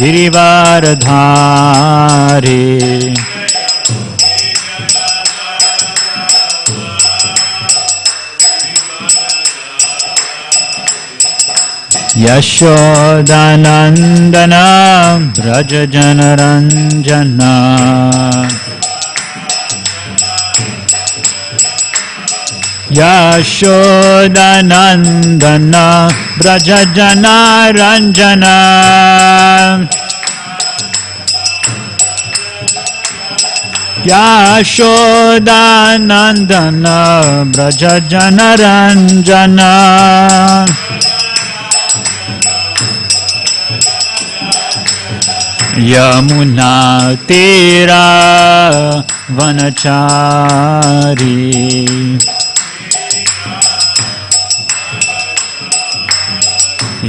गिरिवारधारी यशोदानन्दना व्रजजनरञ्जना यशोदानन्दना व्रजजनरञ्जना यशोदानन्दना व्रजजनरञ्जना Yamuna Tirah वनचारी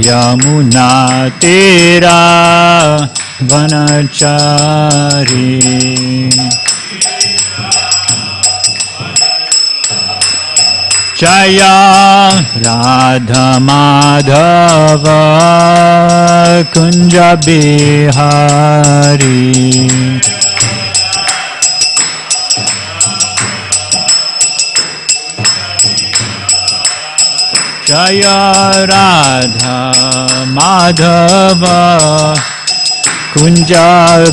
Yamuna Tirah वनचारी Jaya Radha Madhav Kunj Bihari Jaya Radha Madhav Kunj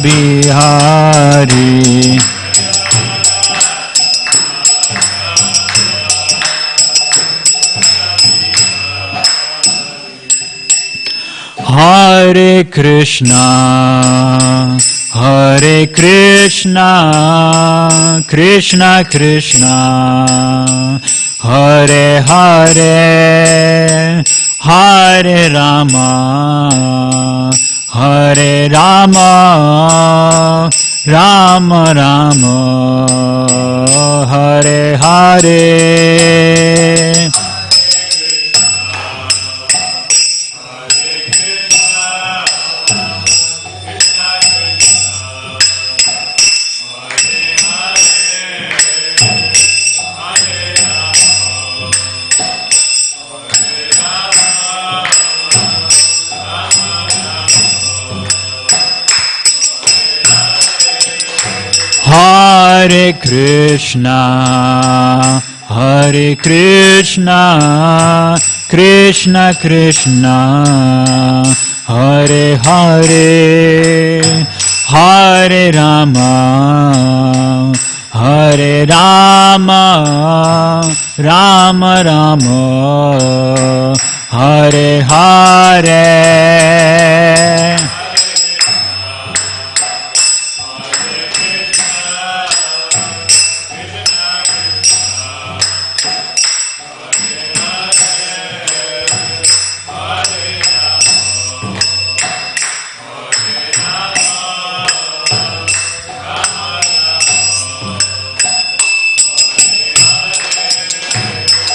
Bihari Hare Krishna, Hare Krishna, Krishna Krishna, Hare Hare, Hare Rama, Hare Rama, Rama Rama, Hare Hare. Hare Krishna, Hare Krishna, Krishna Krishna, Hare Hare, Hare Rama, Hare Rama, Rama Rama, Hare Hare.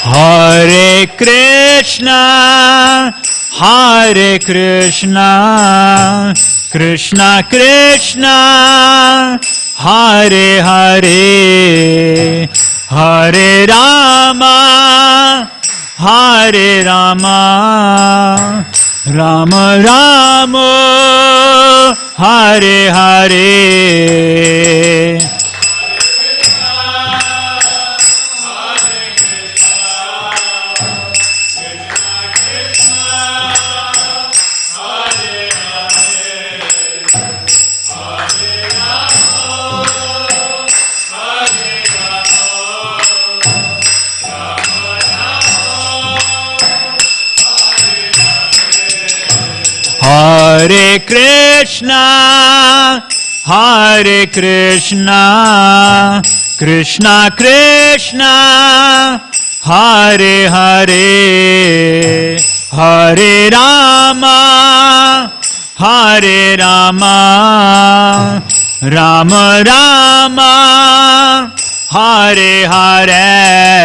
Hare Krishna, Hare Krishna, Krishna Krishna, Hare Hare, Hare Rama, Hare Rama, Rama Rama, Hare Hare. Hare Krishna, Hare Krishna, Krishna Krishna, Hare Hare, Hare Rama, Hare Rama, Rama Rama, Hare Hare.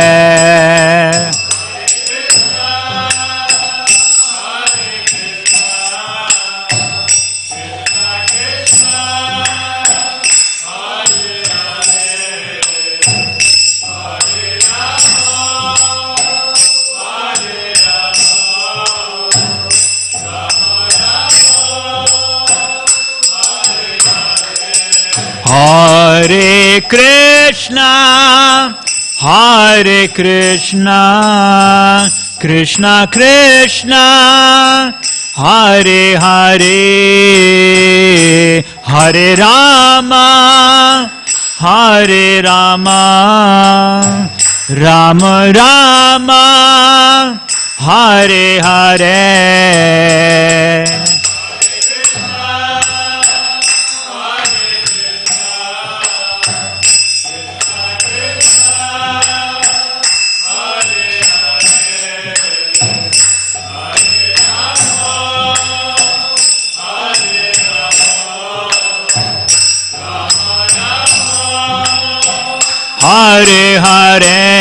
Hare Krishna, Hare Krishna, Krishna Krishna, Hare Hare, Hare Rama, Hare Rama, Rama Rama, Hare Hare. Hare Hare,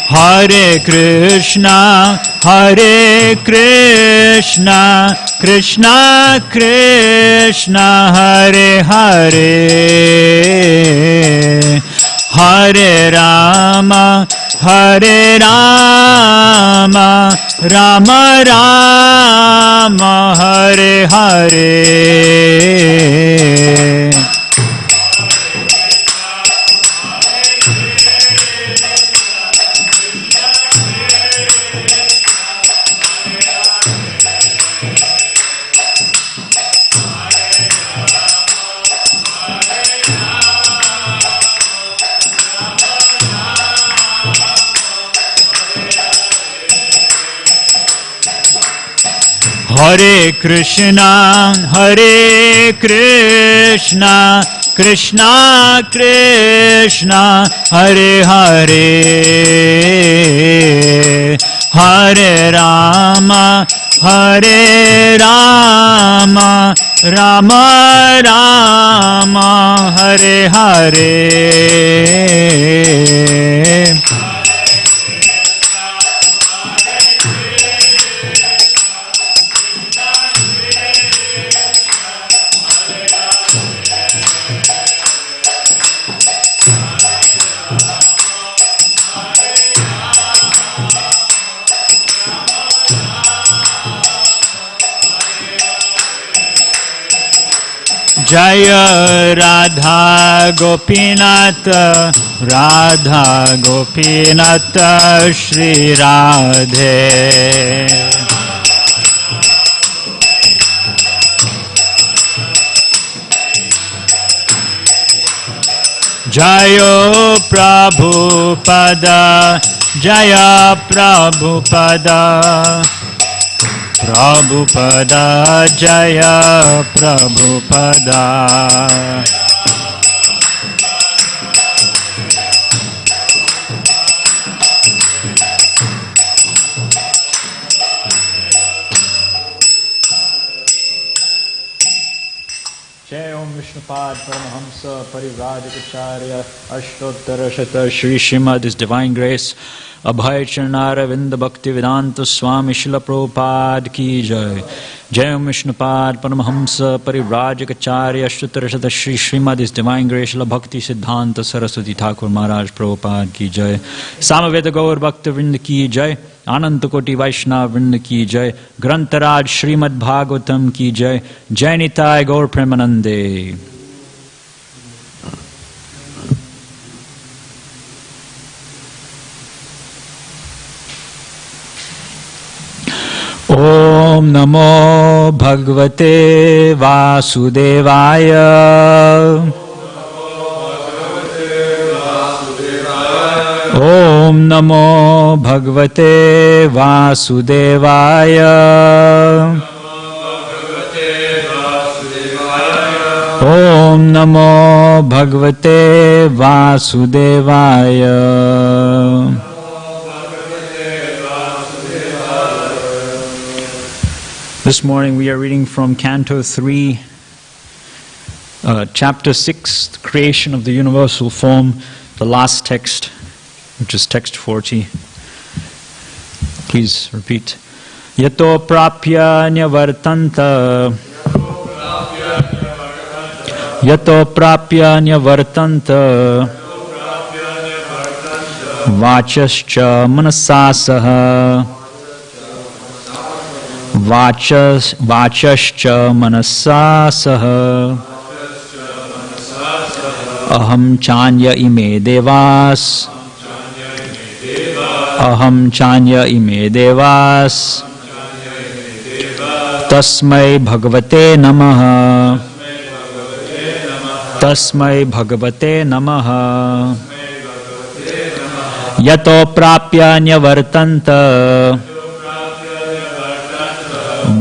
Hare Krishna, Hare Krishna, Krishna Krishna, Hare Hare, Hare Rama, Hare Rama, Rama Rama, Hare Hare. Hare Krishna, Hare Krishna, Krishna Krishna, Hare Hare, Hare Rama, Hare Rama, Rama Rama, Hare Hare. Jaya Radha Gopinath, Radha Gopinath, Shri Radhe. Jaya Prabhupada, Jaya Prabhupada, Prabhupada, Jaya Prabhupada. Jai Om Vishnupad Paramahamsa Parivrajacharya Ashtottara Shata Shri Srimad His Divine Grace Abhay Charnara Vinda Bhakti Vedanta Swami Srila Prabhupada Ki Jai. Jai Om Vishnupad Paramahamsa Parivrajacharya Ashtottara Shata Shri Srimad His Divine Grace Srila Bhakti Siddhanta Saraswati Thakur Maharaj Prabhupada Ki Jai. Samaveda Gaur Bhakta Vrinda Ki Jai. Anant Koti Vaishnav Vrinda Ki Jai. Grantaraj Srimad Bhagavatam Ki Jai. Jai Nitai Gaur Premanande. Om Namo Bhagavate Vasudevaya. Om Namo Bhagavate Vasudevaya. Om Namo Bhagavate Vasudevaya. This morning we are reading from Canto 3, Chapter 6, the Creation of the Universal Form, the last text, which is text 40. Please repeat. Yato prapya nyavartanta. Yato prapya nyavartanta. Vachascha manasasaha. Vachascha manasasaha. Aham chanya ime devas. Aham chanya ime devas. Tasmai bhagavate namaha. Tasmai bhagavate namaha. Yato prapya nyavartanta.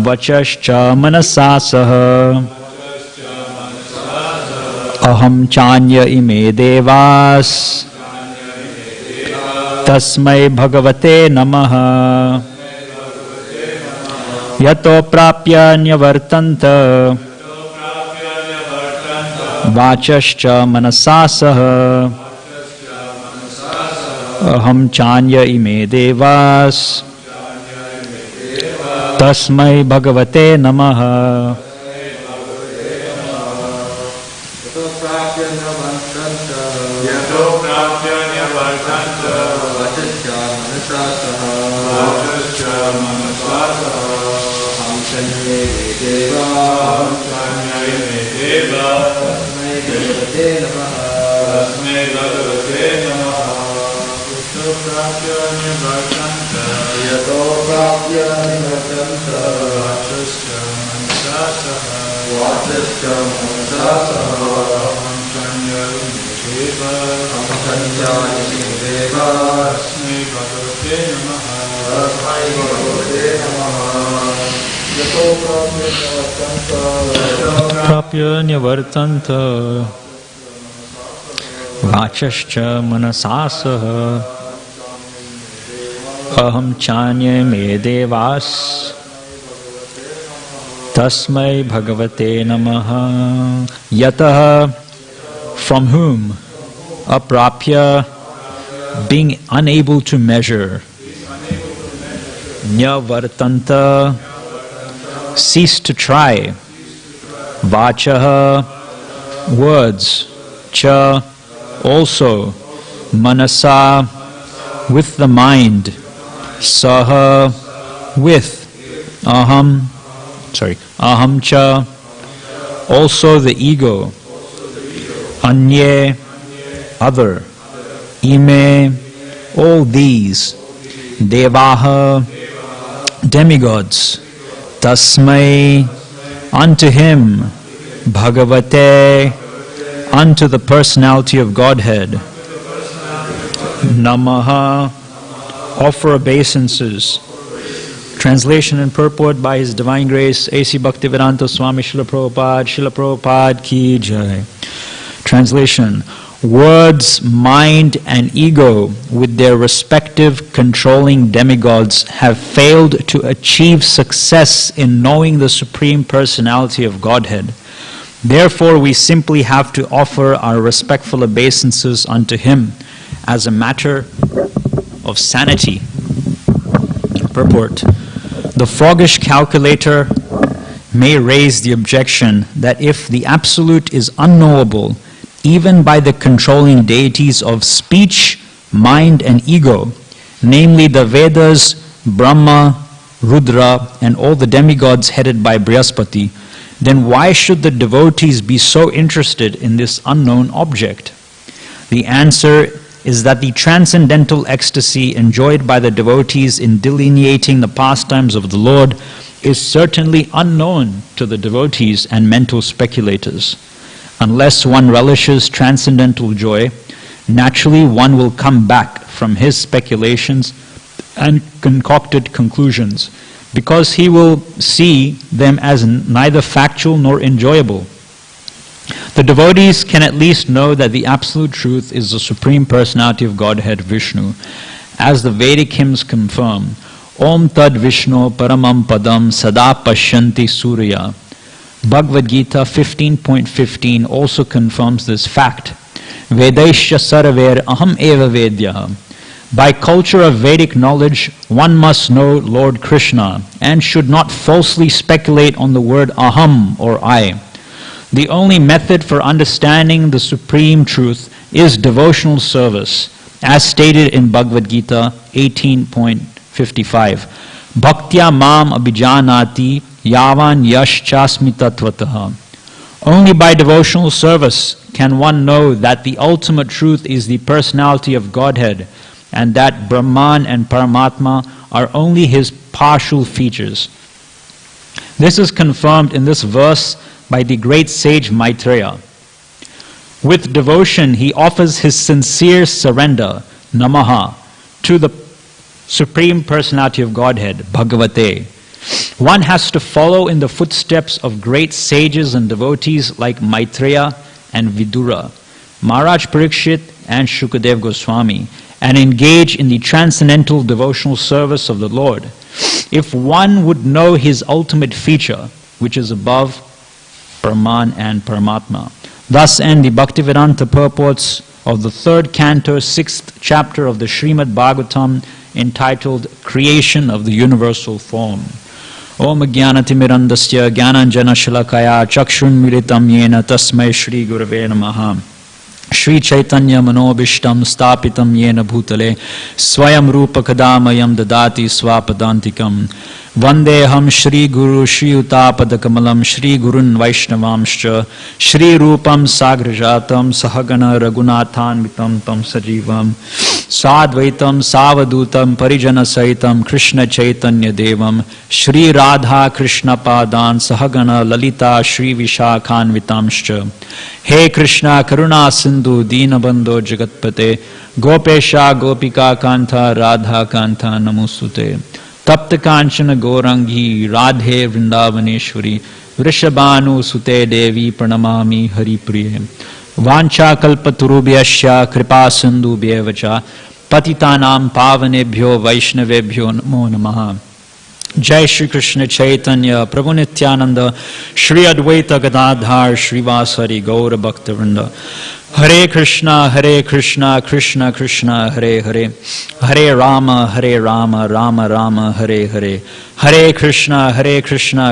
Vachascha manasasaha. Aham chanya ime devas. Tasmai bhagavate namaha. Yato prapya nyavartanta. Vachascha manasasaha. Aham chanya ime devas. Tasmai bhagavate namaha. Prapya nyavartanta. Vachascha manasasaha. Aham chanya me devas. Tasmai bhagavate namaha. Yataha, from whom, aprapya, being unable to measure, nyavartanta, cease to try, vachaha, words, cha, also, manasa, with the mind, saha, with, aham cha, also the ego, anye, other, ime, all these, devaha, demigods, tasmai, unto him, bhagavate, unto the personality of Godhead, namaha, offer obeisances. Translation and purport by His Divine Grace, A.C. Bhaktivedanta Swami Srila Prabhupada ki jai. Translation. Words, mind and ego with their respective controlling demigods have failed to achieve success in knowing the Supreme Personality of Godhead. Therefore we simply have to offer our respectful obeisances unto Him as a matter of sanity. Purport. The froggish calculator may raise the objection that if the Absolute is unknowable, even by the controlling deities of speech, mind and ego, namely the Vedas, Brahma, Rudra and all the demigods headed by Brihaspati, then why should the devotees be so interested in this unknown object? The answer is that the transcendental ecstasy enjoyed by the devotees in delineating the pastimes of the Lord is certainly unknown to the devotees and mental speculators. Unless one relishes transcendental joy, naturally one will come back from his speculations and concocted conclusions, because he will see them as neither factual nor enjoyable. The devotees can at least know that the absolute truth is the Supreme Personality of Godhead, Vishnu. As the Vedic hymns confirm, Om Tad Vishnu Paramam Padam Sada Pashyanti Surya. Bhagavad Gita 15.15 also confirms this fact. Vedaisya Sarver Aham Eva Vedya. By culture of Vedic knowledge, one must know Lord Krishna and should not falsely speculate on the word aham or I. The only method for understanding the supreme truth is devotional service, as stated in Bhagavad Gita 18.55. Bhaktya mam abhijanati yavan yash chasmi tatvataha. Only by devotional service can one know that the ultimate truth is the personality of Godhead, and that Brahman and Paramatma are only his partial features. This is confirmed in this verse by the great sage Maitreya. With devotion, he offers his sincere surrender, namaha, to the Supreme Personality of Godhead, Bhagavate. One has to follow in the footsteps of great sages and devotees like Maitreya and Vidura, Maharaj Parikshit and Shukadev Goswami, and engage in the transcendental devotional service of the Lord. If one would know his ultimate feature, which is above Brahman and Paramatma. Thus end the Bhaktivedanta purports of the 3rd canto, 6th chapter of the Srimad Bhagavatam, entitled Creation of the Universal Form. Om Jnanatimirandasya Jnananjana Shalakaya Chakshun Militam Yena Tasmai Shri Gurave Namaha. Shri Chaitanya Manobishtam Stapitam Yena Bhutale Swayam Rupa Kadamayam Dadati Swapadantikam Vandeham Shri Guru Shri Utapada Kamalam Shri Gurun Vaishnavamscha Shri Rupam Sagrajatam Sahagana Raghunathan Vitam Tam Sajivam Sadvaitam Savadutam Parijana Saitam Krishna Chaitanya Devam Shri Radha Krishna Padan Sahagana Lalita Shri Vishakhan Vitamscha. He Krishna Karuna Sindhu Deenabandho Jagatpate Gopesha Gopika Kanta Radha Kanta Namusute Tapta Kanchana Gorangi Radhe Vrindavaneshwari Vrishabhanu Sute Devi Pranamami Haripriye Vancha Kalpaturubhyasya Kripa Sindhu Bhyevacha Patitanam Pavanebhyo Vaishnavebhyo Namo Namaha. Jai Shri Krishna Chaitanya Prabhu Nityananda Shri Advaita Gadadhar Srivasari Gaura Bhaktavrinda. Hare Krishna Krishna Krishna Hare Hare Hare Rama Rama Rama Hare Hare Hare Krishna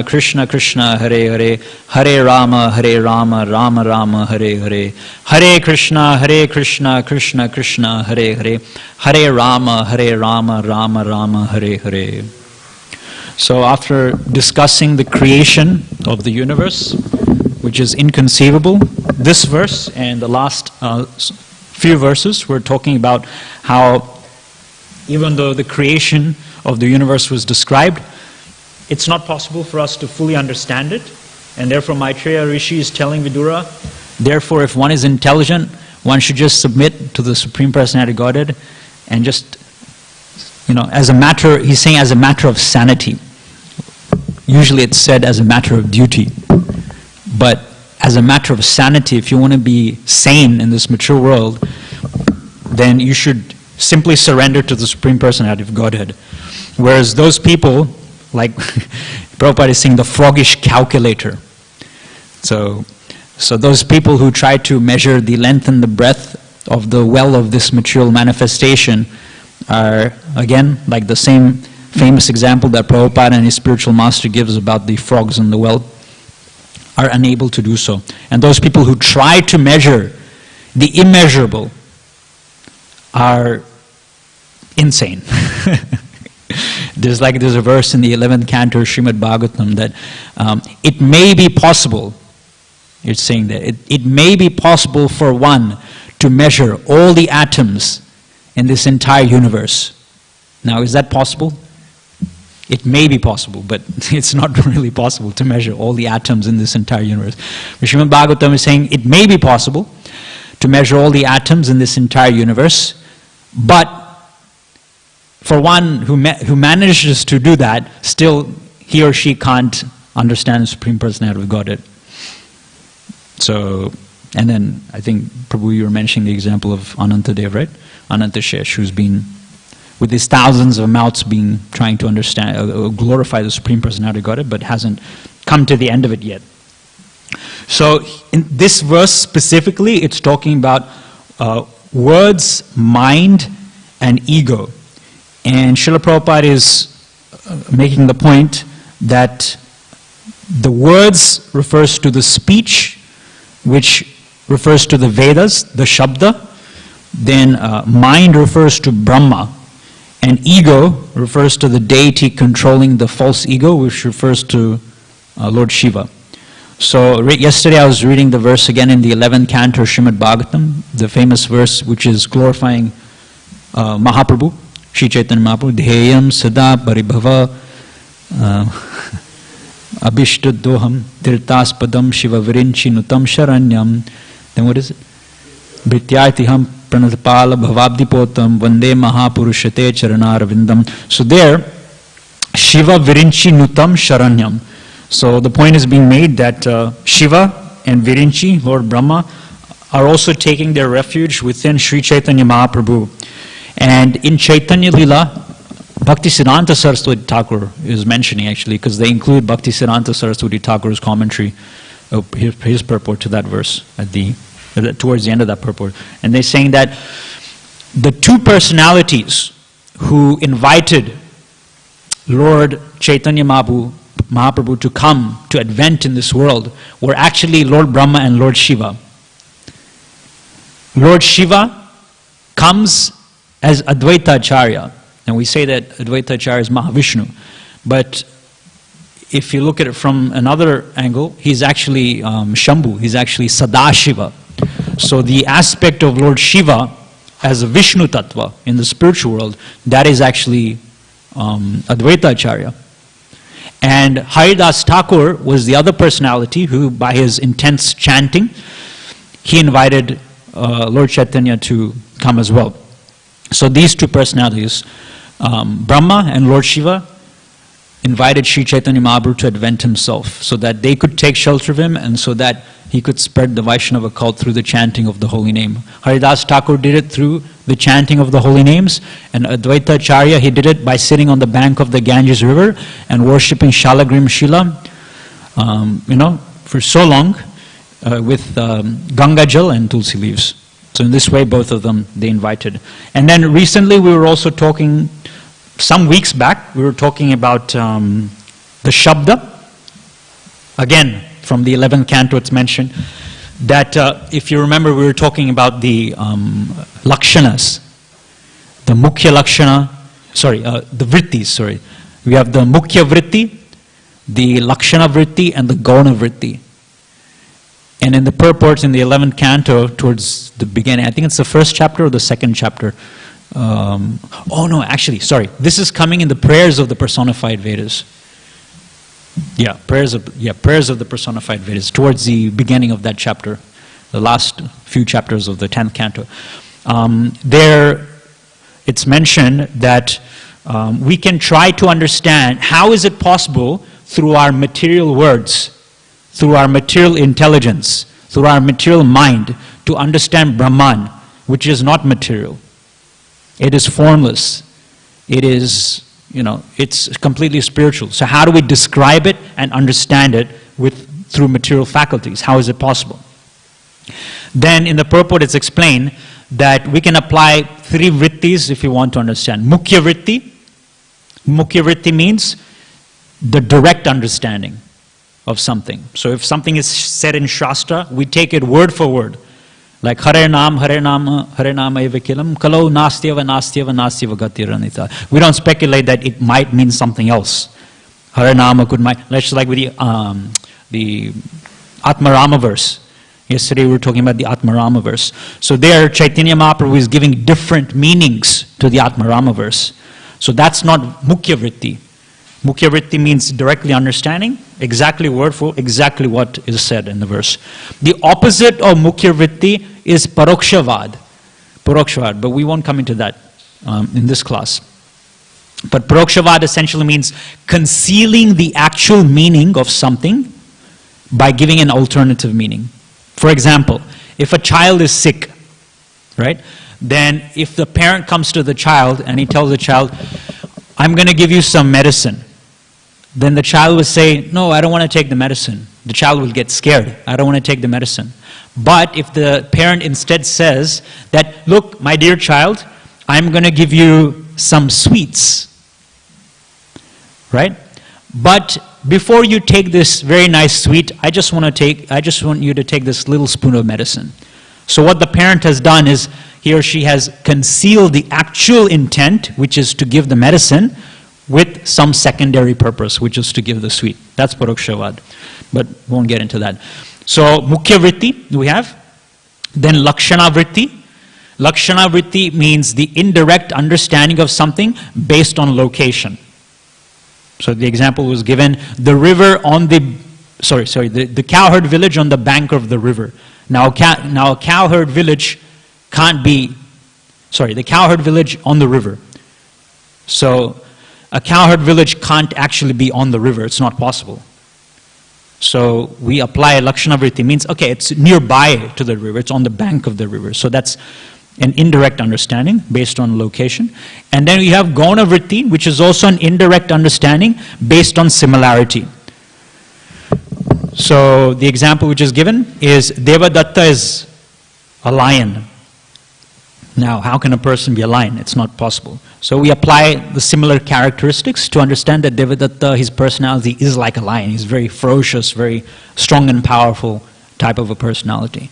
Krishna Krishna Hare Hare Hare Rama Rama Rama Hare Hare Hare Krishna Krishna Krishna Hare Hare Hare Rama Rama Rama Hare Hare. So after discussing the creation of the universe, which is inconceivable, this verse and the last few verses we're talking about how even though the creation of the universe was described, it's not possible for us to fully understand it. And therefore Maitreya Rishi is telling Vidura, therefore if one is intelligent, one should just submit to the Supreme Personality of Godhead and just, as a matter, he's saying as a matter of sanity. Usually it's said as a matter of duty. But as a matter of sanity, if you want to be sane in this mature world, then you should simply surrender to the Supreme Personality of Godhead. Whereas those people, like Prabhupada is saying, the froggish calculator. So those people who try to measure the length and the breadth of the well of this material manifestation are, again, like the same famous example that Prabhupada and his spiritual master gives about the frogs in the well, are unable to do so. And those people who try to measure the immeasurable are insane. There's a verse in the 11th canto of Srimad Bhagavatam that it may be possible, it's saying that it may be possible for one to measure all the atoms in this entire universe. Now, is that possible? It may be possible, but it's not really possible to measure all the atoms in this entire universe. But Srimad Bhagavatam is saying it may be possible to measure all the atoms in this entire universe, but for one who manages to do that, still he or she can't understand the Supreme Personality of Godhead. So, and then I think, Prabhu, you were mentioning the example of Anantadev, right? Anantashesh, who's been with his thousands of mouths trying to understand, glorify the Supreme Personality of Godhead, but hasn't come to the end of it yet. So in this verse specifically, it's talking about words, mind, and ego. And Srila Prabhupada is making the point that the words refers to the speech, which refers to the Vedas, the Shabda. Then mind refers to Brahma. And ego refers to the deity controlling the false ego, which refers to Lord Shiva. So yesterday I was reading the verse again in the 11th canto Srimad Bhagavatam, the famous verse which is glorifying Mahaprabhu, Sri Chaitanya Mahaprabhu, Dheyam Sada Paribhava Abhishtadoham Tirtaspadam Shiva Virinchi Nutam Sharanyam. Then what is it? Bhrityartiham Pranatapala Bhavabdipotam Vande Mahapurushate Charanaravindam. So there, Shiva Virinchi Nutam Sharanyam. So the point is being made that Shiva and Virinchi, Lord Brahma, are also taking their refuge within Sri Chaitanya Mahaprabhu. And in Chaitanya Lila, Bhaktisiddhanta Saraswati Thakur is mentioning actually, because they include Bhaktisiddhanta Saraswati Thakur's commentary of his purport to that verse towards the end of that purport. And they're saying that the two personalities who invited Lord Chaitanya Mahaprabhu to come to advent in this world were actually Lord Brahma and Lord Shiva. Lord Shiva comes as Advaita Acharya, and we say that Advaita Acharya is Mahavishnu, but if you look at it from another angle, he's actually Shambhu, he's actually Sadashiva. So the aspect of Lord Shiva as a Vishnu Tattva in the spiritual world, that is actually Advaita Acharya. And Haridas Thakur was the other personality who, by his intense chanting, he invited Lord Chaitanya to come as well. So these two personalities, Brahma and Lord Shiva, invited Sri Chaitanya Mahaprabhu to advent himself so that they could take shelter of him and so that he could spread the Vaishnava cult through the chanting of the holy name. Haridas Thakur did it through the chanting of the holy names, and Advaita Acharya, he did it by sitting on the bank of the Ganges river and worshipping Shalagrim Shila, for so long with Ganga Jal and Tulsi leaves. So in this way, both of them, they invited. And then recently we were also talking, some weeks back, we were talking about the Shabda. Again, from the 11th canto it's mentioned that if you remember, we were talking about the Lakshanas, the Mukhya Lakshana, the Vrittis, We have the Mukhya Vritti, the Lakshana Vritti, and the Gauna Vritti. And in the purports in the 11th canto, towards the beginning, I think it's the first chapter or the second chapter. This is coming in the prayers of the personified Vedas. Prayers of the personified Vedas, towards the beginning of that chapter, the last few chapters of the 10th canto. There, it's mentioned that we can try to understand how is it possible through our material words, through our material intelligence, through our material mind, to understand Brahman, which is not material. It is formless. It is, it's completely spiritual. So how do we describe it and understand it through material faculties? How is it possible? Then in the purport it's explained that we can apply three vrittis if you want to understand. Mukhya vritti. Mukhya vritti means the direct understanding of something. So if something is said in Shastra, we take it word for word. Like Hare Nama eva kilam, kalo nastyava gatiranita. We don't speculate that it might mean something else. Hare Nama let's like with the Atmarama verse. Yesterday we were talking about the Atmarama verse. So there Chaitanya Mahaprabhu is giving different meanings to the Atmarama verse. So that's not Mukhya Vritti. Mukhya Vritti means directly understanding, exactly word for exactly what is said in the verse. The opposite of Mukhya Vritti is Parokshavad. But we won't come into that in this class. But Parokshavad essentially means concealing the actual meaning of something by giving an alternative meaning. For example, if a child is sick, then if the parent comes to the child and he tells the child, I'm going to give you some medicine, then the child will say, no, I don't want to take the medicine. The child will get scared. I don't want to take the medicine. But if the parent instead says that, look, my dear child, I'm going to give you some sweets, But before you take this very nice sweet, I just want you to take this little spoon of medicine. So what the parent has done is, he or she has concealed the actual intent, which is to give the medicine, with some secondary purpose, which is to give the sweet. That's Parokshavad. But won't get into that. So, Mukhya Vritti we have. Then Lakshana Vritti. Lakshana Vritti means the indirect understanding of something based on location. So the example was given, the river on the cowherd village on the bank of the river. Now a cowherd village can't be, the cowherd village on the river. So a cowherd village can't actually be on the river, it's not possible. So we apply Lakshana Vritti, means, okay, it's nearby to the river, it's on the bank of the river. So that's an indirect understanding based on location. And then we have Gona Vritti, which is also an indirect understanding based on similarity. So the example which is given is Devadatta is a lion. Now, how can a person be a lion? It's not possible. So we apply the similar characteristics to understand that Devadatta, his personality is like a lion. He's very ferocious, very strong and powerful type of a personality.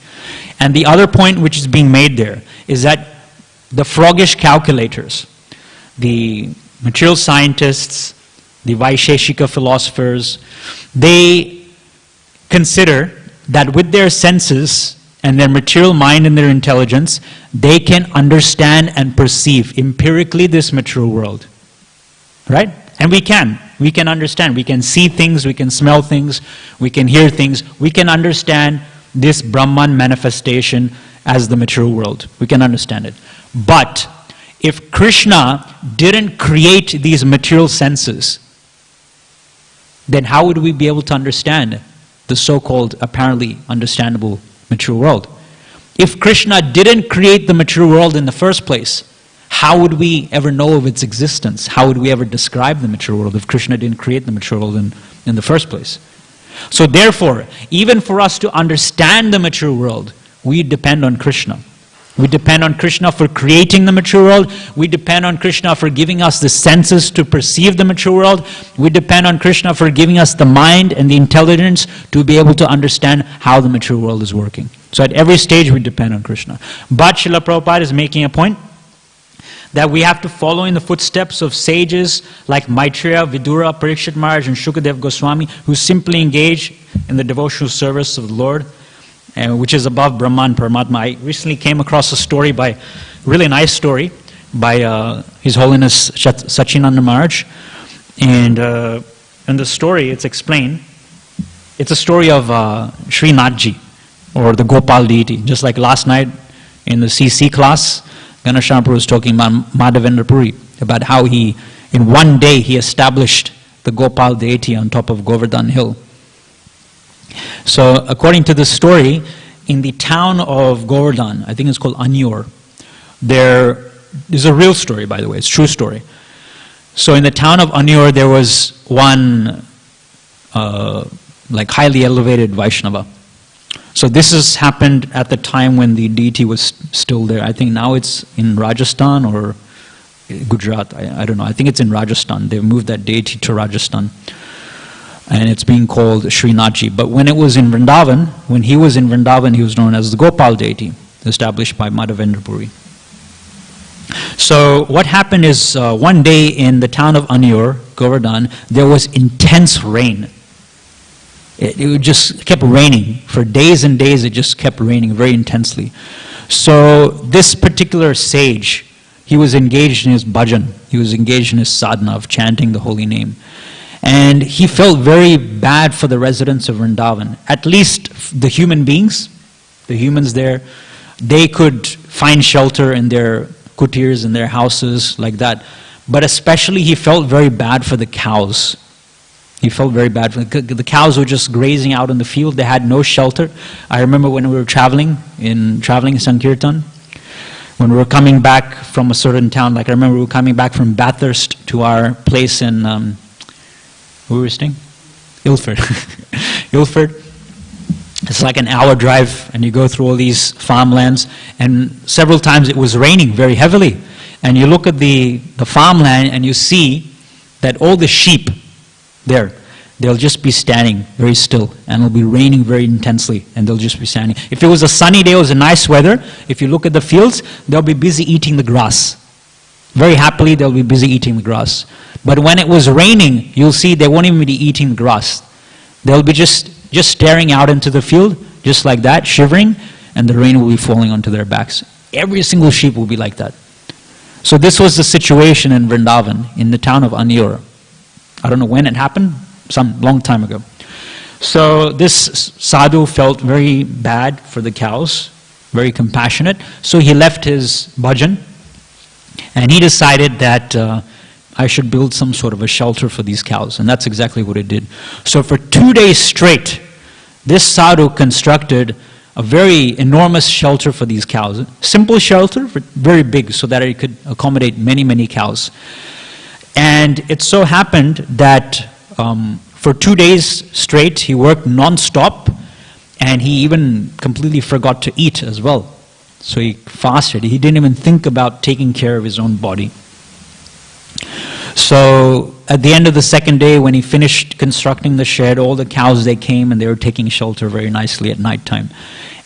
And the other point which is being made there is that the froggish calculators, the material scientists, the Vaisheshika philosophers, they consider that with their senses and their material mind and their intelligence, they can understand and perceive empirically this material world. Right? And we can. We can understand. We can see things, we can smell things, we can hear things. We can understand this Brahman manifestation as the material world. We can understand it. But if Krishna didn't create these material senses, then how would we be able to understand the so-called apparently understandable material world? If Krishna didn't create the material world in the first place, how would we ever know of its existence? How would we ever describe the material world if Krishna didn't create the material world in the first place? So therefore, even for us to understand the material world, we depend on Krishna. We depend on Krishna for creating the material world. We depend on Krishna for giving us the senses to perceive the material world. We depend on Krishna for giving us the mind and the intelligence to be able to understand how the material world is working. So at every stage we depend on Krishna. But Srila Prabhupada is making a point that we have to follow in the footsteps of sages like Maitreya, Vidura, Parikshit Maharaj, and Shukadev Goswami, who simply engage in the devotional service of the Lord, which is above Brahman Paramatma. I recently came across a story really nice story, by His Holiness Sachinanda Maharaj. And in the story, it's explained, it's a story of Srinathji, or the Gopal deity. Just like last night in the CC class, Ganesham Prabhu was talking about Madhavendra Puri, about how he, in one day, he established the Gopal deity on top of Govardhan Hill. So, according to this story, in the town of Govardhan, I think it's called Anyur, there is a real story, by the way, it's a true story. So, in the town of Anyur, there was one like highly elevated Vaishnava. So this has happened at the time when the deity was still there. I think now it's in Rajasthan or Gujarat. I don't know. I think it's in Rajasthan. They've moved that deity to Rajasthan. And it's being called Srinathji. But when it was in Vrindavan, when he was in Vrindavan, he was known as the Gopal deity, established by Madhavendra Puri. So what happened is one day in the town of Anyur, Govardhan, there was intense rain. It just kept raining. For days and days it just kept raining very intensely. So this particular sage, he was engaged in his bhajan. He was engaged in his sadhana of chanting the holy name. And he felt very bad for the residents of Vrindavan. At least the human beings, the humans there, they could find shelter in their kutirs, in their houses, like that. But especially he felt very bad for the cows. He felt very bad. The cows were just grazing out in the field. They had no shelter. I remember when we were traveling in Sankirtan, when we were coming back from a certain town, like I remember we were coming back from Bathurst to our place in, where were we staying? Ilford. Ilford. It's like an hour drive, and you go through all these farmlands, and several times it was raining very heavily. And you look at the farmland, and you see that all the sheep there, they'll just be standing very still, and it'll be raining very intensely, and they'll just be standing. If it was a sunny day, it was a nice weather, if you look at the fields, they'll be busy eating the grass. Very happily, they'll be busy eating the grass. But when it was raining, you'll see they won't even be eating the grass. They'll be just staring out into the field, just like that, shivering, and the rain will be falling onto their backs. Every single sheep will be like that. So this was the situation in Vrindavan, in the town of Anyur. I don't know when it happened, some long time ago. So this sadhu felt very bad for the cows, very compassionate. So he left his bhajan, and he decided that I should build some sort of a shelter for these cows. And that's exactly what he did. So for 2 days straight, this sadhu constructed a very enormous shelter for these cows. Simple shelter, but very big, so that it could accommodate many, many cows. And it so happened that for 2 days straight, he worked non-stop, and he even completely forgot to eat as well. So he fasted. He didn't even think about taking care of his own body. So at the end of the second day, when he finished constructing the shed, all the cows, they came and they were taking shelter very nicely at nighttime.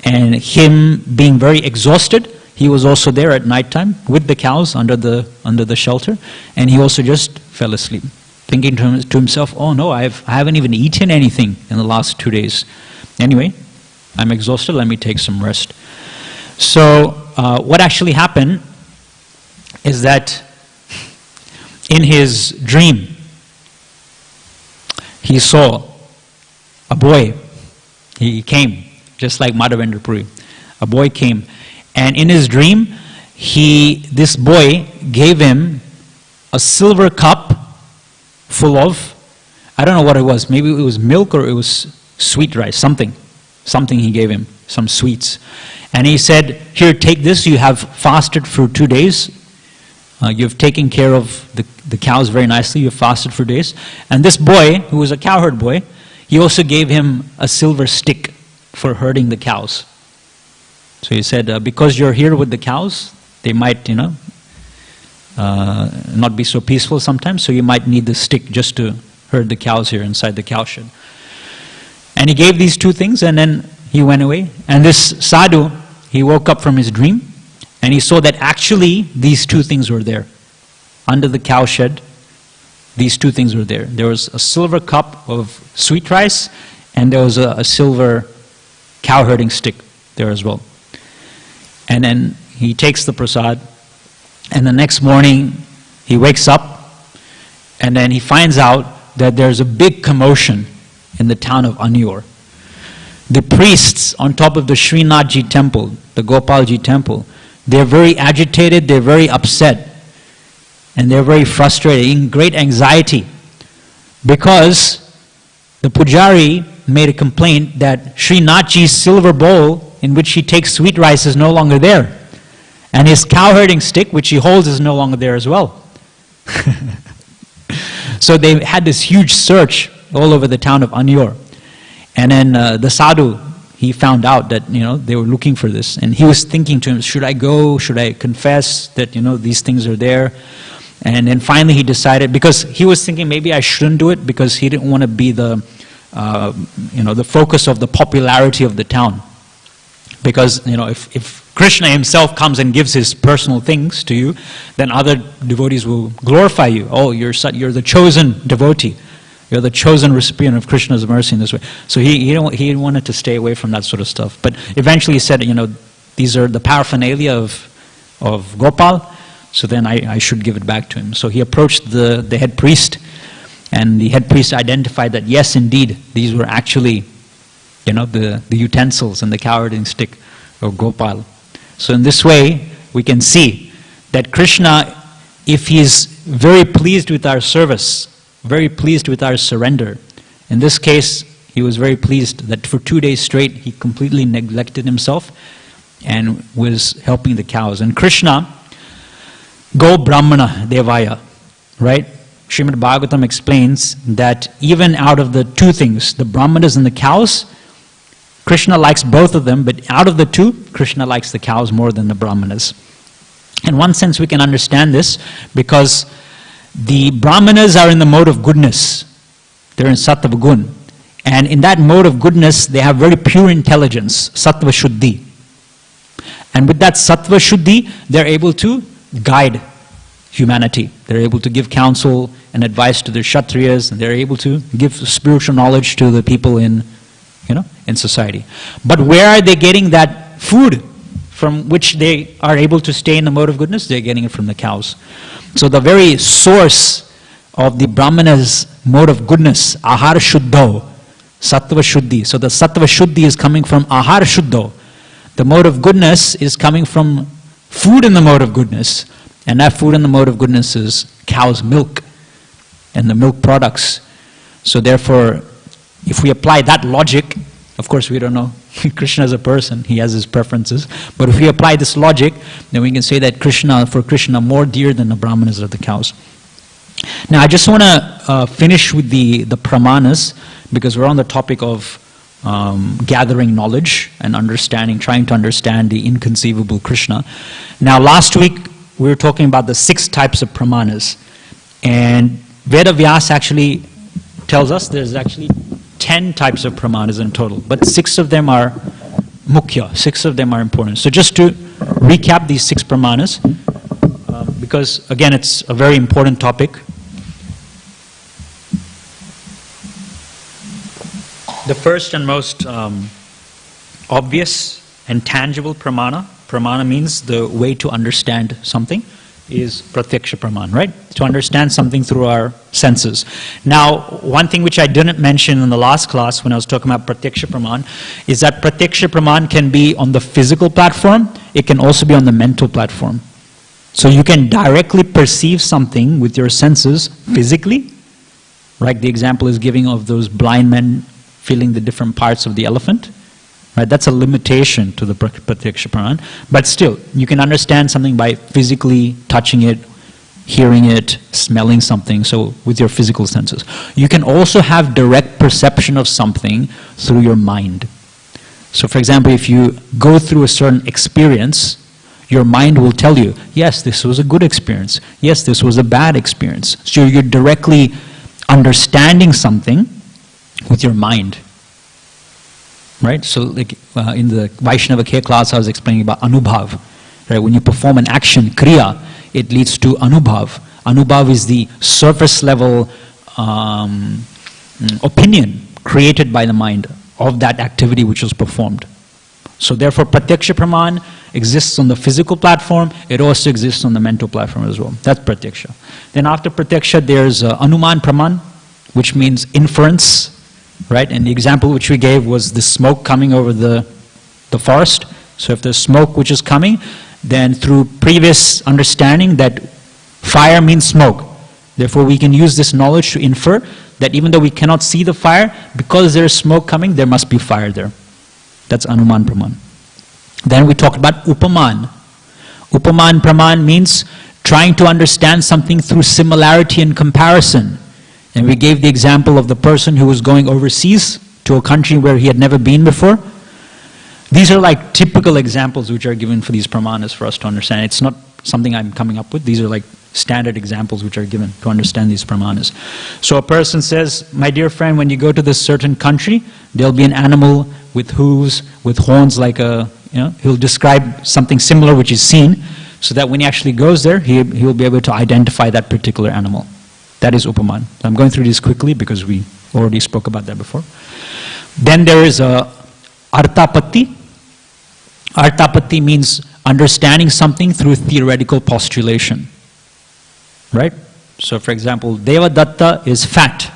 And him being very exhausted, he was also there at nighttime with the cows under the shelter, and he also just fell asleep, thinking to himself, oh no, I haven't even eaten anything in the last 2 days. Anyway, I'm exhausted, let me take some rest. So what actually happened is that in his dream, he saw a boy. He came, just like Madhavendra Puri. A boy came, and in his dream, this boy gave him a silver cup full of, I don't know what it was, maybe it was milk or it was sweet rice, something he gave him, some sweets. And he said, here, take this, you have fasted for 2 days, you've taken care of the cows very nicely, you've fasted for days. And this boy, who was a cowherd boy, he also gave him a silver stick for herding the cows. So he said, because you're here with the cows, they might, not be so peaceful sometimes, so you might need the stick just to herd the cows here inside the cow shed. And he gave these 2 things, and then he went away. And this sadhu, he woke up from his dream, and he saw that actually these 2 things were there. Under the cow shed, these 2 things were there. There was a silver cup of sweet rice, and there was a silver cow herding stick there as well. And then he takes the prasad, and the next morning he wakes up, and then he finds out that there's a big commotion in the town of Anyur. The priests on top of the Srinathji temple, the Gopalji temple, they're very agitated, they're very upset, and they're very frustrated, in great anxiety, because the pujari made a complaint that Srinathji's silver bowl in which he takes sweet rice is no longer there. And his cow herding stick, which he holds, is no longer there as well. So they had this huge search all over the town of Anyur. And then the sadhu, he found out that, they were looking for this. And he was thinking to him, should I go? Should I confess that, these things are there? And then finally he decided, because he was thinking maybe I shouldn't do it, because he didn't want to be the focus of the popularity of the town. Because, if Krishna himself comes and gives his personal things to you, then other devotees will glorify you. Oh, you're the chosen devotee. You're the chosen recipient of Krishna's mercy in this way. So he wanted to stay away from that sort of stuff. But eventually he said, these are the paraphernalia of Gopal, so then I should give it back to him. So he approached the head priest, and the head priest identified that, yes, indeed, these were actually, the utensils and the cow herding stick of Gopal. So in this way, we can see that Krishna, if he is very pleased with our service, very pleased with our surrender, in this case, he was very pleased that for 2 days straight, he completely neglected himself and was helping the cows. And Krishna, Go Brahmana Devaya, right? Srimad Bhagavatam explains that even out of the 2 things, the Brahmanas and the cows, Krishna likes both of them, but out of the 2, Krishna likes the cows more than the Brahmanas. In one sense, we can understand this because the Brahmanas are in the mode of goodness. They're in Sattva Gun. And in that mode of goodness, they have very pure intelligence, Sattva Shuddhi. And with that Sattva Shuddhi, they're able to guide humanity. They're able to give counsel and advice to the Kshatriyas, and they're able to give spiritual knowledge to the people in society. But where are they getting that food from which they are able to stay in the mode of goodness? They're getting it from the cows. So the very source of the Brahmana's mode of goodness, Ahar Shuddho, Sattva Shuddhi. So the Sattva Shuddhi is coming from Ahar Shuddho. The mode of goodness is coming from food in the mode of goodness. And that food in the mode of goodness is cow's milk and the milk products. So therefore, if we apply that logic, of course we don't know Krishna is a person, he has his preferences, but if we apply this logic, then we can say that for Krishna more dear than the Brahmanas are the cows. Now I just want to finish with the pramanas, because we're on the topic of gathering knowledge and understanding, trying to understand the inconceivable Krishna. Now last week we were talking about the 6 types of pramanas, and Veda Vyas actually tells us there's actually 10 types of pramanas in total, but 6 of them are mukhya, 6 of them are important. So just to recap these 6 pramanas, because again it's a very important topic. The first and most obvious and tangible pramana means the way to understand something, is pratyaksha praman, right? To understand something through our senses. Now, one thing which I didn't mention in the last class when I was talking about pratyaksha praman is that pratyaksha praman can be on the physical platform, it can also be on the mental platform. So you can directly perceive something with your senses physically, right? The example is giving of those blind men feeling the different parts of the elephant. Right, that's a limitation to the pratyaksha praman. But still, you can understand something by physically touching it, hearing it, smelling something, so with your physical senses. You can also have direct perception of something through your mind. So for example, if you go through a certain experience, your mind will tell you, yes, this was a good experience. Yes, this was a bad experience. So you're directly understanding something with your mind. Right, so like in the Vaishnava K class I was explaining about anubhav. Right, when you perform an action, kriya, it leads to anubhav. Anubhav is the surface level opinion created by the mind of that activity which was performed. So therefore pratyaksha praman exists on the physical platform, it also exists on the mental platform as well. That's pratyaksha. Then after pratyaksha there's anuman praman, which means inference. Right, and the example which we gave was the smoke coming over the forest. So if there's smoke which is coming, then through previous understanding that fire means smoke. Therefore we can use this knowledge to infer that even though we cannot see the fire, because there is smoke coming, there must be fire there. That's anuman praman. Then we talked about upaman. Upaman praman means trying to understand something through similarity and comparison. And we gave the example of the person who was going overseas to a country where he had never been before. These are like typical examples which are given for these pramanas for us to understand. It's not something I'm coming up with. These are like standard examples which are given to understand these pramanas. So a person says, my dear friend, when you go to this certain country, there'll be an animal with hooves, with horns like a, he'll describe something similar which is seen, so that when he actually goes there, he'll be able to identify that particular animal. That is upaman. So I'm going through this quickly because we already spoke about that before. Then there is arthapatti. Arthapatti means understanding something through theoretical postulation. Right? So for example, Devadatta is fat.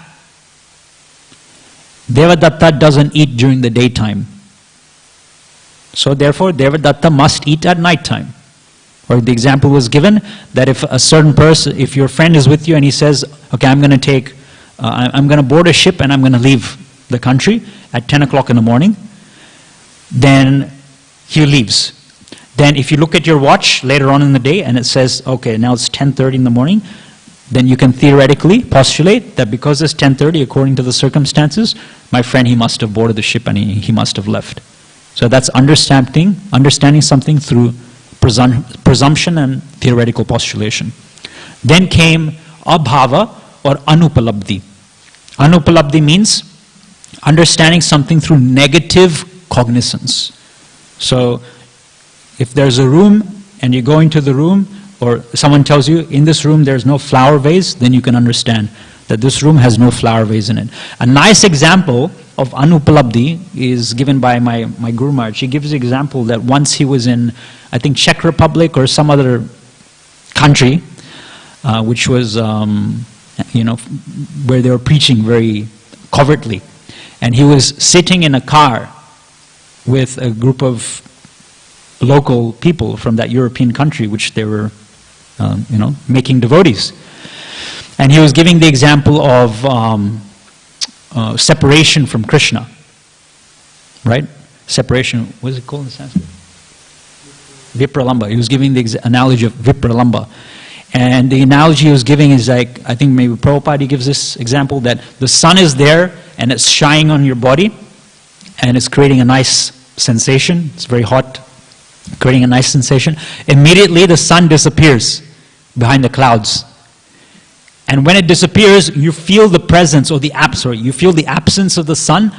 Devadatta doesn't eat during the daytime. So therefore, Devadatta must eat at night time. Or the example was given that if a certain person, if your friend is with you and he says, okay, I'm going to board a ship and I'm going to leave the country at 10 o'clock in the morning, then he leaves. Then if you look at your watch later on in the day and it says, okay, now it's 10:30 in the morning, then you can theoretically postulate that because it's 10:30, according to the circumstances, my friend, he must have boarded the ship and he must have left. So that's understanding something through presumption and theoretical postulation. Then came abhava or anupalabdhi. Anupalabdhi means understanding something through negative cognizance. So if there's a room and you go into the room or someone tells you, in this room there's no flower vase, then you can understand that this room has no flower vase in it. A nice example of Anupalabdhi is given by my Guru Maharaj. He gives the example that once he was in, I think, Czech Republic or some other country, which was, where they were preaching very covertly. And he was sitting in a car with a group of local people from that European country, which they were, making devotees. And he was giving the example of separation from Krishna, right? Separation, what is it called in Sanskrit? Vipralamba. He was giving the analogy of Vipralamba. And the analogy he was giving is like, I think maybe Prabhupada gives this example, that the sun is there and it's shining on your body and it's creating a nice sensation. It's very hot, creating a nice sensation. Immediately the sun disappears behind the clouds. And when it disappears, you feel the presence or you feel the absence of the sun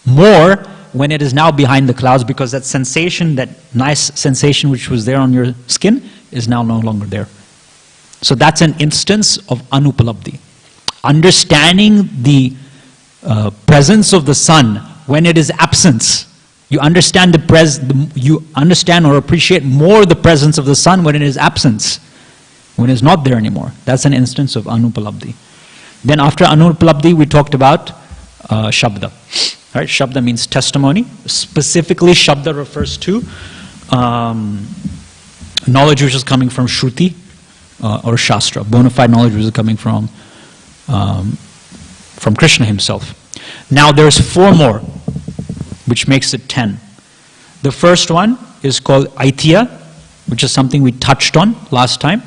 more when it is now behind the clouds, because that sensation, that nice sensation which was there on your skin, is now no longer there. So that's an instance of Anupalabdhi. Understanding the presence of the sun when it is absence. You understand you understand or appreciate more the presence of the sun when it is absence, when it's not there anymore. That's an instance of Anupalabdhi. Then after Anupalabdhi, we talked about Shabda. Right? Shabda means testimony. Specifically, Shabda refers to knowledge which is coming from Shruti or Shastra. Bona fide knowledge which is coming from Krishna himself. Now there's 4 more, which makes it 10. The first one is called Aitya, which is something we touched on last time.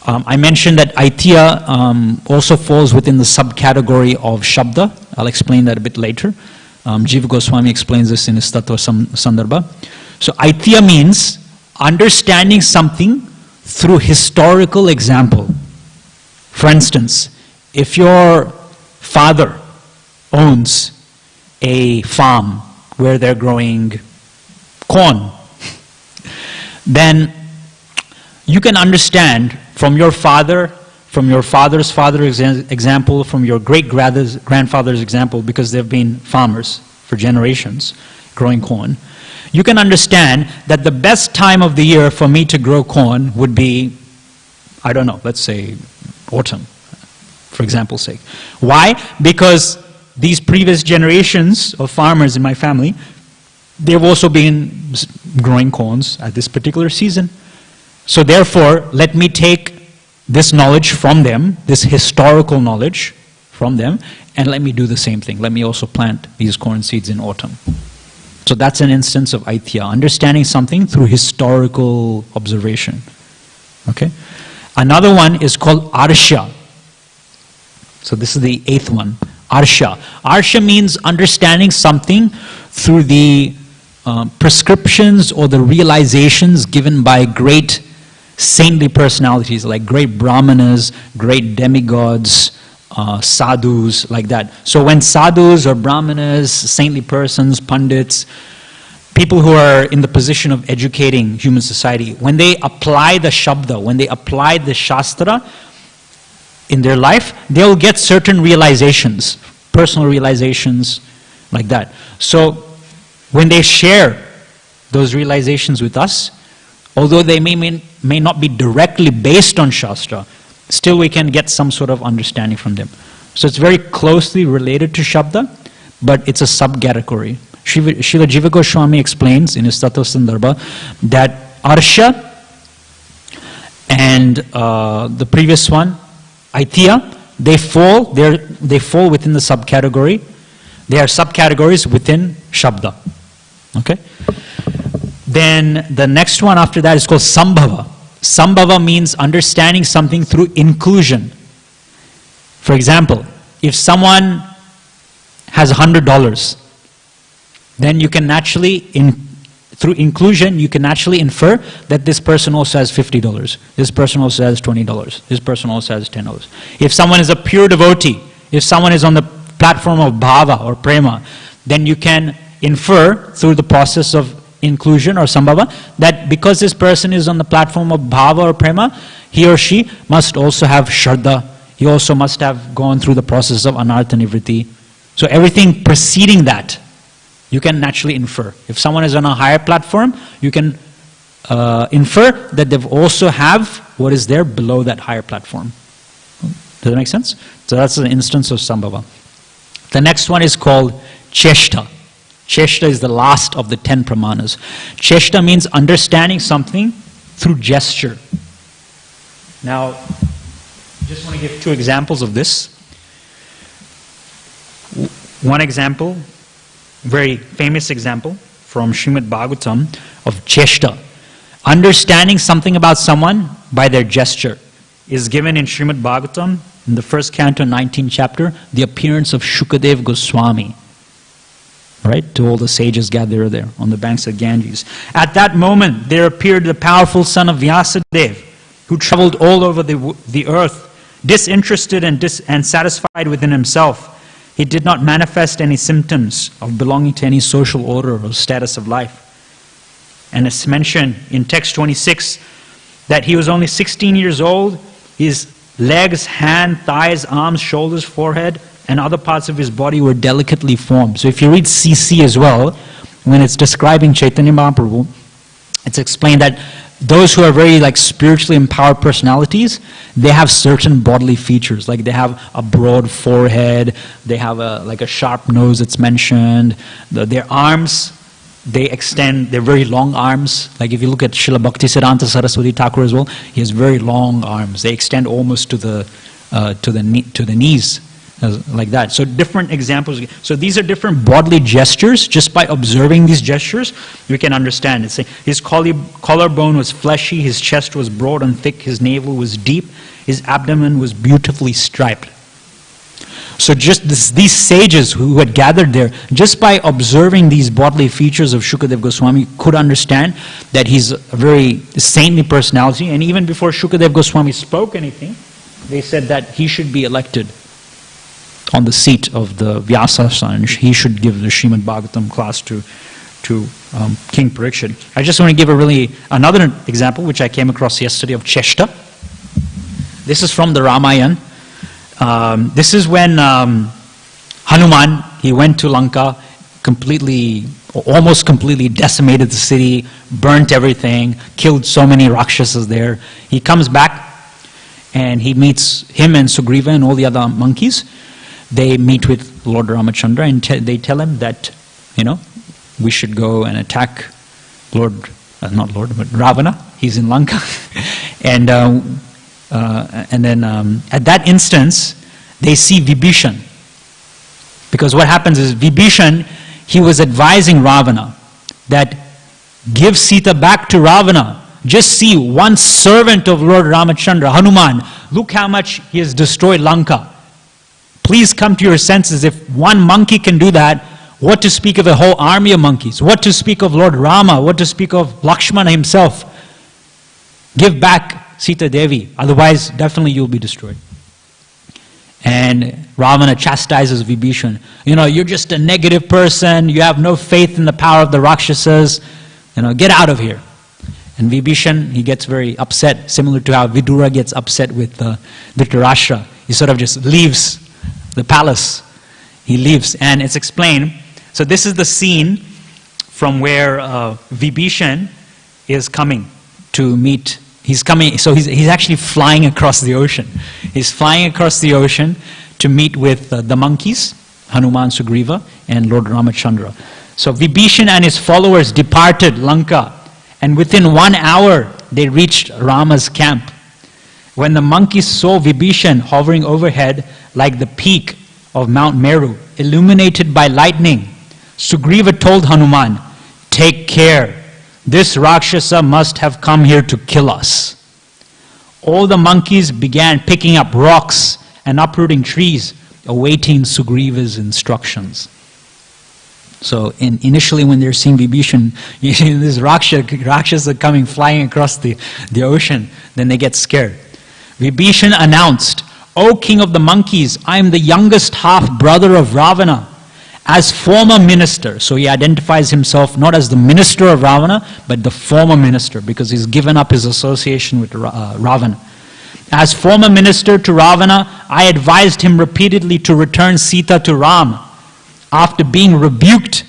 I mentioned that Aitya also falls within the subcategory of Shabda. I'll explain that a bit later. Jiva Goswami explains this in his Tattva Sandarbha. So Aitya means understanding something through historical example. For instance, if your father owns a farm where they're growing corn, then you can understand from your father, from your father's example, from your great-grandfather's example, because they've been farmers for generations, growing corn, you can understand that the best time of the year for me to grow corn would be, I don't know, let's say autumn, for example's sake. Why? Because these previous generations of farmers in my family, they've also been growing corns at this particular season. So therefore, let me take this knowledge from them, this historical knowledge from them, and let me do the same thing. Let me also plant these corn seeds in autumn. So that's an instance of Aitya, understanding something through historical observation. Okay? Another one is called Arsha. So this is the 8th one, Arsha. Arsha means understanding something through the prescriptions or the realizations given by great saintly personalities, like great brahmanas, great demigods, sadhus, like that. So when sadhus or brahmanas, saintly persons, pandits, people who are in the position of educating human society, when they apply the Shabda, when they apply the Shastra in their life, they'll get certain realizations, personal realizations, like that. So when they share those realizations with us, although they may not be directly based on Shastra, still we can get some sort of understanding from them. So it's very closely related to Shabda, but it's a subcategory. Srila Jiva Goswami explains in his Tattva Sandarbha that Arsha and the previous one, Aitya, they fall within the subcategory. They are subcategories within Shabda. Okay? Then the next one after that is called Sambhava. Sambhava means understanding something through inclusion. For example, if someone has $100, then you can naturally, through inclusion, you can naturally infer that this person also has $50. This person also has $20. This person also has $10. If someone is a pure devotee, if someone is on the platform of bhava or prema, then you can infer through the process of inclusion or sambhava, that because this person is on the platform of bhava or prema, he or she must also have shraddha. He also must have gone through the process of anartha nivritti. So everything preceding that, you can naturally infer. If someone is on a higher platform, you can infer that they've also have what is there below that higher platform. Does that make sense? So that's an instance of sambhava. The next one is called cheshta. Cheshta is the last of the 10 pramanas. Cheshta means understanding something through gesture. Now, just want to give 2 examples of this. One example, very famous example from Srimad Bhagavatam of cheshta. Understanding something about someone by their gesture is given in Srimad Bhagavatam in the 1st canto, 19th chapter, the appearance of Shukadev Goswami. Right? To all the sages gathered there on the banks of Ganges. At that moment, there appeared the powerful son of Vyasadev, who traveled all over the earth, disinterested and satisfied within himself. He did not manifest any symptoms of belonging to any social order or status of life. And it's mentioned in text 26 that he was only 16 years old. His legs, hands, thighs, arms, shoulders, forehead, and other parts of his body were delicately formed. So if you read CC as well, when it's describing Chaitanya Mahaprabhu, it's explained that those who are very spiritually empowered personalities, they have certain bodily features. Like they have a broad forehead, they have a sharp nose, it's mentioned. Their arms, they extend, they're very long arms. Like if you look at Srila Bhaktisiddhanta Saraswati Thakur as well, he has very long arms. They extend almost to the knees. Like that. So different examples. So these are different bodily gestures. Just by observing these gestures, we can understand. It's his collarbone was fleshy, his chest was broad and thick, his navel was deep, his abdomen was beautifully striped. So just these sages who had gathered there, just by observing these bodily features of Shukadev Goswami, could understand that he's a very saintly personality. And even before Shukadev Goswami spoke anything, they said that he should be elected on the seat of the Vyasa son. He should give the Srimad Bhagavatam class to King Parikshit. I just want to give another example which I came across yesterday of cheshta. This is from the Ramayana. This is when Hanuman, he went to Lanka, almost completely decimated the city, burnt everything, killed so many Rakshasas there. He comes back and he meets him and Sugriva and all the other monkeys. They meet with Lord Ramachandra and they tell him that, we should go and attack Ravana. He's in Lanka. And then at that instance, they see Vibhishan. Because what happens is Vibhishan, he was advising Ravana that give Sita back to Ravana. Just see one servant of Lord Ramachandra, Hanuman, look how much he has destroyed Lanka. Please come to your senses. If one monkey can do that, what to speak of a whole army of monkeys? What to speak of Lord Rama? What to speak of Lakshmana himself? Give back Sita Devi, otherwise definitely you'll be destroyed. And Ravana chastises Vibhishan. You're just a negative person. You have no faith in the power of the Rakshasas. Get out of here. And Vibhishan, he gets very upset, similar to how Vidura gets upset with Dhritarashtra. He sort of just leaves the palace. He leaves, and it's explained. So this is the scene from where Vibhishan is coming to meet. He's coming. So he's actually flying across the ocean. He's flying across the ocean to meet with the monkeys, Hanuman, Sugriva, and Lord Ramachandra. So Vibhishan and his followers departed Lanka, and within 1 hour they reached Rama's camp. When the monkeys saw Vibhishan hovering overhead like the peak of Mount Meru, illuminated by lightning, Sugriva told Hanuman, "Take care, this Rakshasa must have come here to kill us." All the monkeys began picking up rocks and uprooting trees, awaiting Sugriva's instructions. So initially when they're seeing Vibhishan, this Rakshasa coming flying across the ocean, then they get scared. Vibhishan announced, "O king of the monkeys, I am the youngest half-brother of Ravana, as former minister. So he identifies himself not as the minister of Ravana, but the former minister, because he's given up his association with Ravana. As former minister to Ravana, I advised him repeatedly to return Sita to Ram. After being rebuked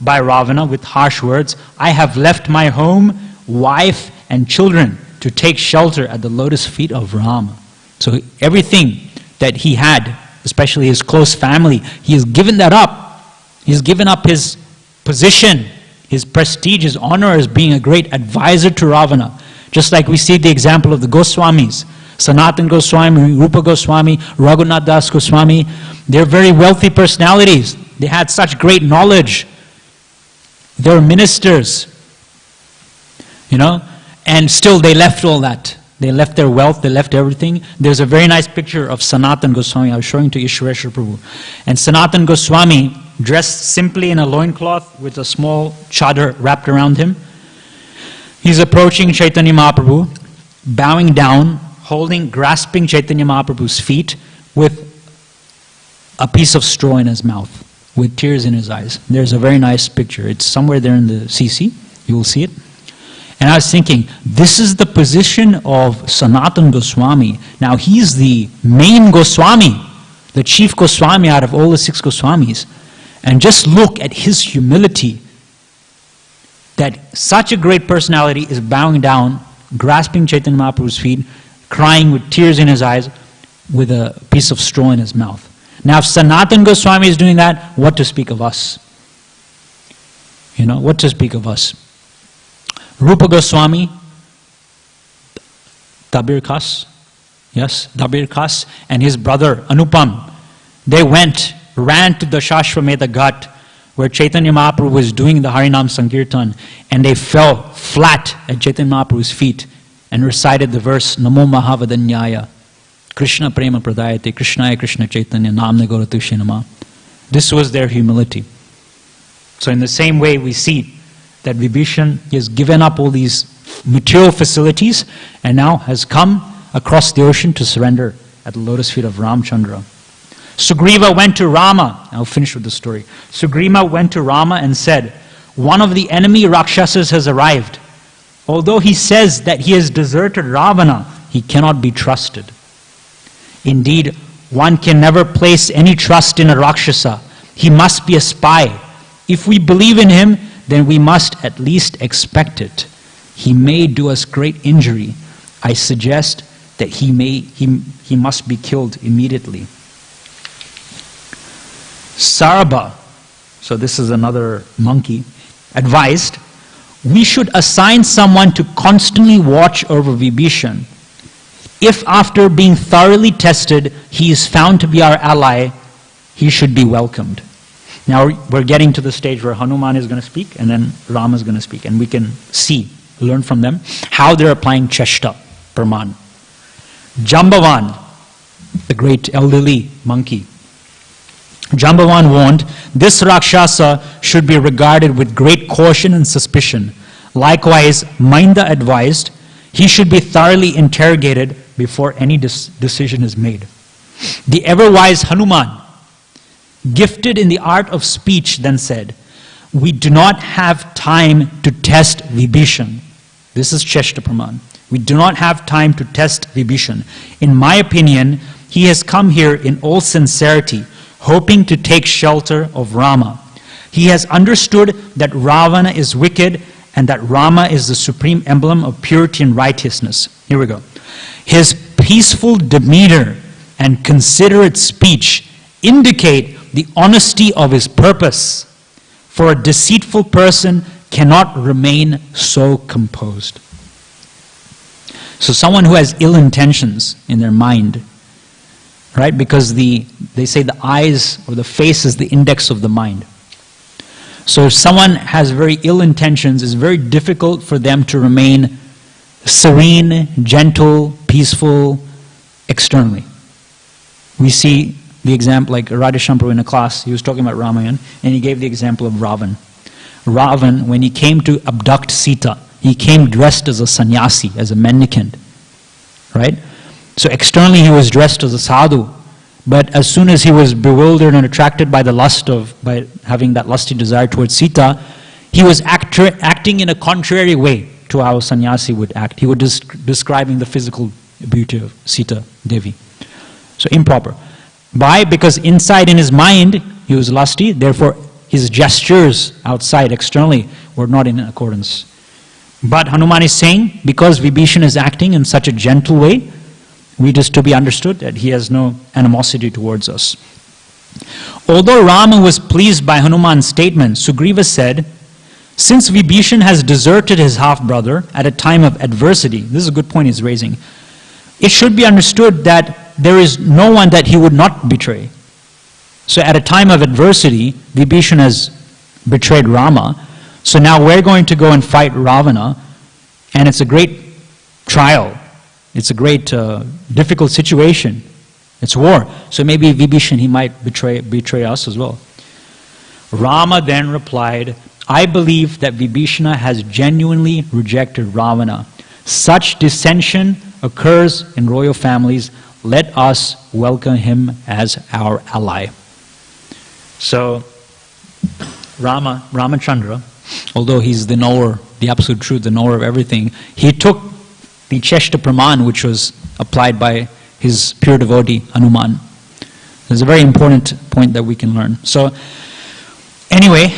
by Ravana with harsh words, I have left my home, wife, and children to take shelter at the lotus feet of Ram. So everything that he had, especially his close family, he has given that up. He's given up his position, his prestige, his honor as being a great advisor to Ravana. Just like we see the example of the Goswamis, Sanatan Goswami, Rupa Goswami, Raghunath Das Goswami. They're very wealthy personalities. They had such great knowledge. They were ministers, and still they left all that. They left their wealth, they left everything. There's a very nice picture of Sanatan Goswami. I was showing to Ishwareshwar Prabhu. And Sanatan Goswami, dressed simply in a loincloth with a small chadar wrapped around him. He's approaching Chaitanya Mahaprabhu, bowing down, grasping Chaitanya Mahaprabhu's feet with a piece of straw in his mouth, with tears in his eyes. There's a very nice picture. It's somewhere there in the CC. You will see it. And I was thinking, this is the position of Sanatan Goswami. Now he's the main Goswami, the chief Goswami out of all the 6 Goswamis. And just look at his humility, that such a great personality is bowing down, grasping Chaitanya Mahaprabhu's feet, crying with tears in his eyes, with a piece of straw in his mouth. Now if Sanatan Goswami is doing that, what to speak of us? What to speak of us? Rupa Goswami, Dabir Khas, and his brother Anupam, they ran to the Shashvamedha Ghat where Chaitanya Mahaprabhu was doing the Harinam Sankirtan, and they fell flat at Chaitanya Mahaprabhu's feet and recited the verse, Namo Mahavadanyaya, Krishna Prema Pradayate, Krishnaya Krishna Chaitanya, Namne Gauratu Nama. This was their humility. So in the same way we see that Vibhishan has given up all these material facilities and now has come across the ocean to surrender at the lotus feet of Ramchandra. Sugriva went to Rama. I'll finish with the story. Sugriva went to Rama and said, one of the enemy Rakshasas has arrived. Although he says that he has deserted Ravana, he cannot be trusted. Indeed, one can never place any trust in a Rakshasa. He must be a spy. If we believe in him, then we must at least expect it. He may do us great injury. I suggest that he must be killed immediately. Sarabha, so this is another monkey, advised, we should assign someone to constantly watch over Vibhishan. If after being thoroughly tested, he is found to be our ally, he should be welcomed. Now we're getting to the stage where Hanuman is going to speak and then Rama is going to speak, and we can learn from them how they're applying Cheshta, Praman. Jambavan, the great elderly monkey, Jambavan warned, this Rakshasa should be regarded with great caution and suspicion. Likewise, Mainda advised, he should be thoroughly interrogated before any decision is made. The ever-wise Hanuman, gifted in the art of speech, then said, we do not have time to test Vibhishan. This is Cheshta Praman. We do not have time to test Vibhishan. In my opinion, he has come here in all sincerity, hoping to take shelter of Rama. He has understood that Ravana is wicked and that Rama is the supreme emblem of purity and righteousness. Here we go. His peaceful demeanor and considerate speech indicate the honesty of his purpose, for a deceitful person cannot remain so composed. So someone who has ill intentions in their mind, right? Because they say the eyes or the face is the index of the mind. So if someone has very ill intentions, it's very difficult for them to remain serene, gentle, peaceful externally. We see the example, like Radhesham Prabhu in a class, he was talking about Ramayan, and he gave the example of Ravan. Ravan, when he came to abduct Sita, he came dressed as a sannyasi, as a mendicant, right? So externally he was dressed as a sadhu, But as soon as he was bewildered and attracted by by having that lusty desire towards Sita, he was acting in a contrary way to how a sannyasi would act. He was describing the physical beauty of Sita Devi. So improper. Because inside in his mind, he was lusty, therefore his gestures outside, externally, were not in accordance. But Hanuman is saying, because Vibhishan is acting in such a gentle way, it is to be understood that he has no animosity towards us. Although Rama was pleased by Hanuman's statement, Sugriva said, since Vibhishan has deserted his half-brother at a time of adversity, this is a good point he's raising, it should be understood that there is no one that he would not betray. So at a time of adversity, Vibhishan has betrayed Rama. So now we're going to go and fight Ravana, and it's a great trial. It's a great difficult situation. It's war. So maybe Vibhishan, he might betray us as well. Rama then replied, I believe that Vibhishana has genuinely rejected Ravana. Such dissension occurs in royal families. Let us welcome him as our ally. So Ramachandra, although he's the knower, the absolute truth, the knower of everything, he took the Cheshta Praman, which was applied by his pure devotee, Hanuman. There's a very important point that we can learn. So, anyway,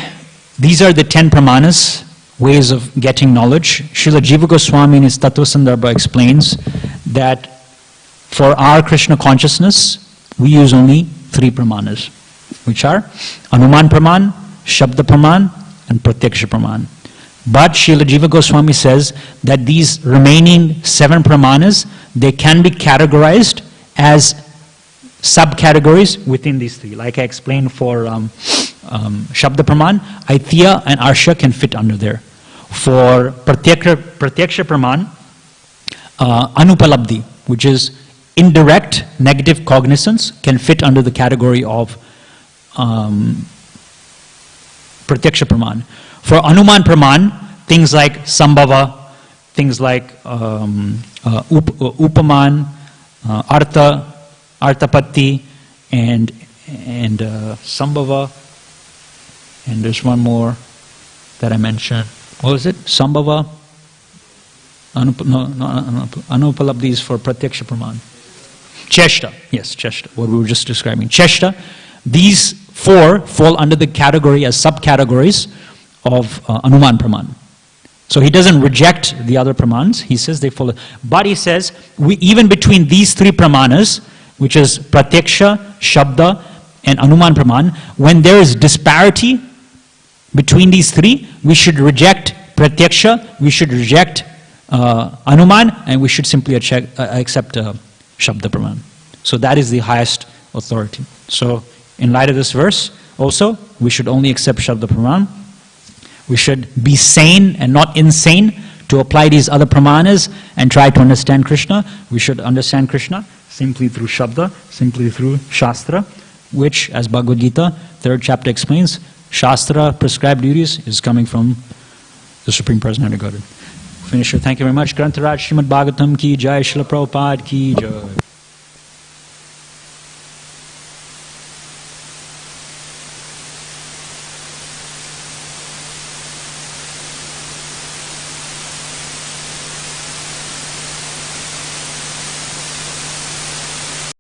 these are the 10 Pramanas, ways of getting knowledge. Srila Jiva Goswami in his Tattva Sandarbha explains that for our Krishna consciousness, we use only 3 Pramanas, which are Anuman Praman, Shabda Praman, and Pratyaksha Praman. But Srila Jiva Goswami says that these remaining 7 Pramanas, they can be categorized as subcategories within these 3. Like I explained for Shabda Praman, Aitya and Arsha can fit under there. For Pratyaksha Praman, Anupalabdhi, which is indirect negative cognizance, can fit under the category of Pratyaksha Praman. For Anuman Praman, things like Sambhava, things like Upaman, Arthapatti, and Sambhava, and there's one more that I mentioned. What was it? Sambhava? Anupalabdhi is for Pratyaksha Praman. Cheshta, yes, Cheshta, what we were just describing. Cheshta, these 4 fall under the category as subcategories of Anuman Praman. So he doesn't reject the other Pramans, he says they follow. But he says, even between these 3 Pramanas, which is Pratyaksha, Shabda, and Anuman Praman, when there is disparity between these 3, we should reject Pratyaksha, we should reject Anuman, and we should simply accept Shabda Praman. So that is the highest authority. So in light of this verse, also, we should only accept Shabda Praman. We should be sane and not insane to apply these other Pramanas and try to understand Krishna. We should understand Krishna simply through Shabda, simply through Shastra, which, as Bhagavad Gita, 3rd chapter explains, Shastra, prescribed duties, is coming from the Supreme Personality of Godhead. Finish here. Thank you very much. Grantaraj Srimad Bhagavatam ki jai, Srila Prabhupada ki jai.